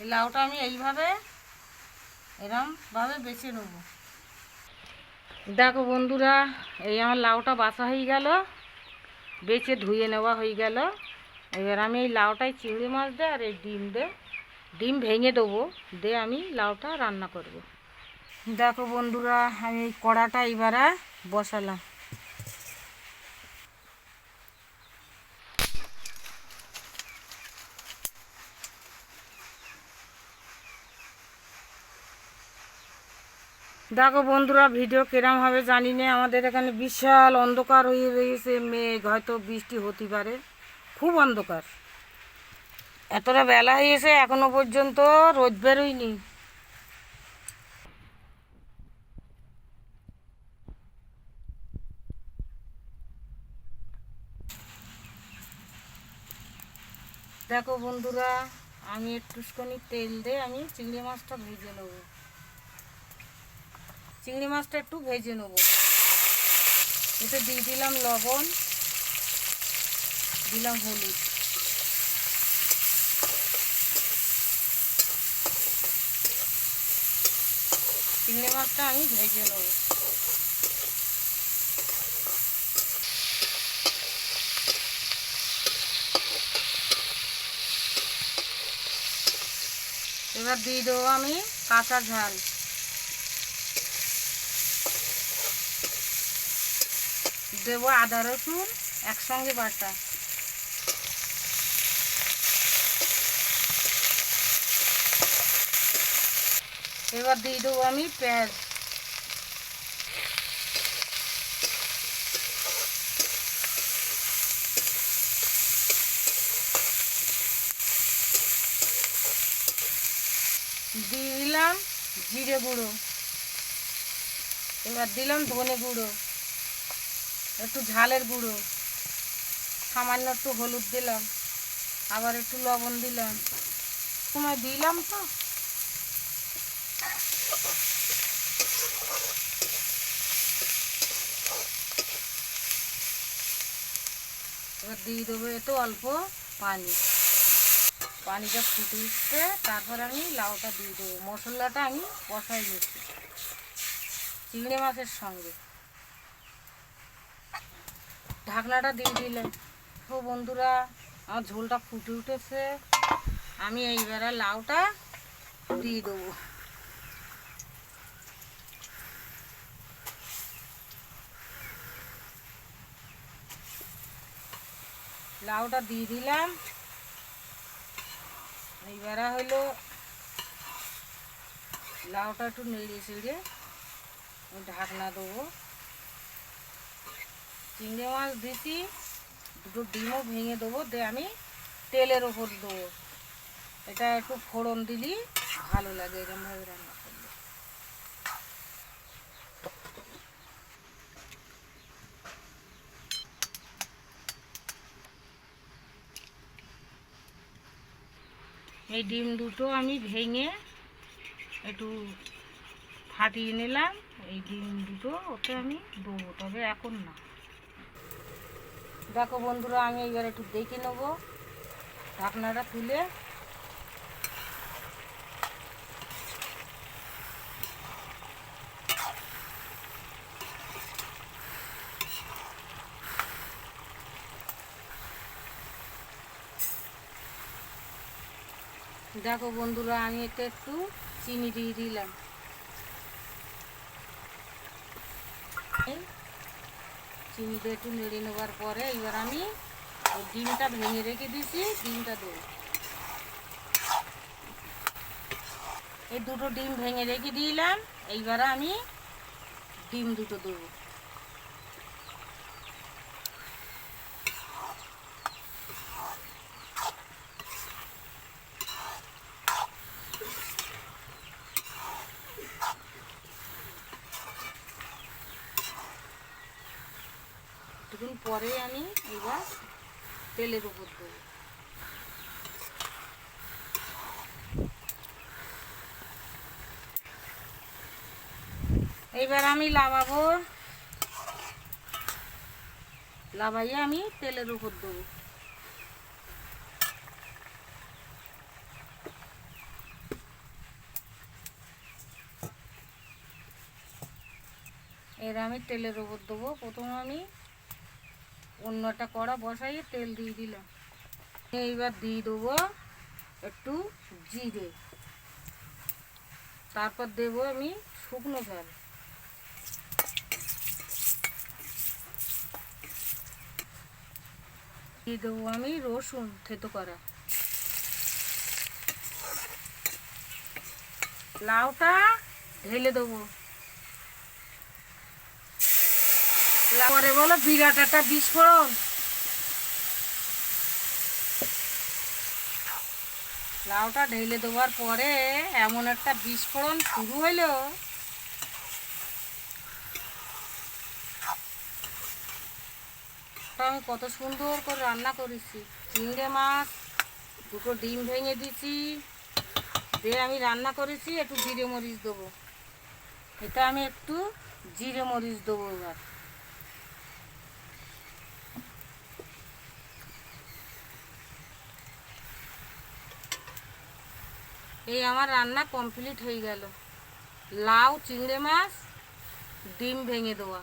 এই লাউটা আমি এইভাবে এরমভাবে বেছে নেব। দেখো বন্ধুরা, এই আমার লাউটা বাছা হয়ে গেল, বেছে ধুয়ে নেওয়া হয়ে গেল। এবার আমি এই লাউটায় চিংড়ি মাছ দে আর এই ডিম ভেঙে দেবো, দিয়ে আমি লাউটা রান্না করব। দেখো বন্ধুরা, আমি এই কড়াটা এবারে বসালাম। দেখো বন্ধুরা, ভিডিও কিরম হবে জানি না, আমাদের এখানে বিশাল অন্ধকার হয়ে রয়েছে, মেঘ, হয়তো বৃষ্টি হতে পারে, খুব অন্ধকার। এতটা বেলা হয়েছে এখনো পর্যন্ত রোদ বেরোয়নি। দেখো বন্ধুরা, আমি একটুখানি তেল দিয়ে আমি চিংড়ি মাছটা ভেজে নেব। চিংড়ি মাছটা একটু ভেজে নেব। এতে দিয়ে দিলাম লবণ, দিলাম হলুদ। চিংড়ি মাছটা আমি ভেজে নেব। এবার দিয়ে দেবো আমি কাঁচা ঝাল, দেবো আদা রসুন একসঙ্গে বাটা। এবার দিয়ে দেবো আমি পেঁয়াজ। দিয়ে দিলাম জিরে গুঁড়ো। এবার দিলাম ধনে গুঁড়ো, একটু ঝালের গুঁড়ো, সামান্য একটু হলুদ দিলাম, আবার একটু লবণ দিলাম। সময় দিলাম তো। এবার দিয়ে দেবো একটু অল্প পানি। পানিটা ফুটে উঠতে তারপর আমি লাউটা দিয়ে দেবো। মশলাটা আমি কষাই নিচ্ছি চিংড়ি মাছের সঙ্গে। ঢাকনাটা দিয়ে দিলাম। তো বন্ধুরা, আমার ঝোলটা ফুটে উঠেছে, আমি এইবারে লাউটা দিয়ে দেবো। লাউটা দিয়ে দিলাম। এইবারে হলো লাউটা একটু নেড়ে চেড়ে ঢাকনা দেবো। চিংড়ি মাছ দিছি, দুটো ডিমও ভেঙে দেবো, দিয়ে আমি তেলের ওপর দেবো। এটা একটু ফোড়ন দিলি ভালো লাগে এরকমভাবে রান্না করলে। এই ডিম দুটো আমি ভেঙে একটু ফাটিয়ে নিলাম। এই ডিম দুটো ওতে আমি দেবো, তবে এখন না। দেখো বন্ধুরা, আমি এবার একটু দেখে নেবো, ঢাকনাটা তুলে। দেখো বন্ধুরা, আমি এতে একটু চিনি দিয়ে দিলাম। চিনিটা একটু নেড়ে নেবার পরে এবার আমি ওই ডিমটা ভেঙে রেখে দিয়েছি, ডিমটা দেবো। এই দুটো ডিম ভেঙে রেখে দিলাম, এইবারে আমি ডিম দুটো দেবো। কিছুক্ষণ পরে আমি এবার তেলের উপর দেবো। এইবার আমি লাগাবো, লাগাইয়ে আমি তেলের উপর দেবো। এর আমি তেলের ওপর দেবো। প্রথমে আমি অন্য একটা কড়া বসাইয়ে তেল দিয়ে দিলাম। এইবার দিয়ে দেবো একটু জিরে, তারপর দেবো আমি শুকনো ঝাল, দিয়ে দেবো আমি রসুন থেতো করা। লাউটা ঢেলে দেবো। পরে বলো বিরাট একটা বিস্ফোরণ। লাউটা ঢেলে দেওয়ার পরে এমন একটা বিস্ফোরণ শুরু হইলো, আমি কত সুন্দর করে রান্না করেছি। চিংড়ি মাছ, দুটো ডিম ভেঙে দিছি, দিয়ে আমি রান্না করেছি। একটু জিরে মরিচ দেবো, এটা আমি একটু জিরে মরিচ দেবো। এবার এই আমার রান্না কমপ্লিট হয়ে গেল। লাউ, চিংড়ি মাছ, ডিম ভেঙে দেওয়া।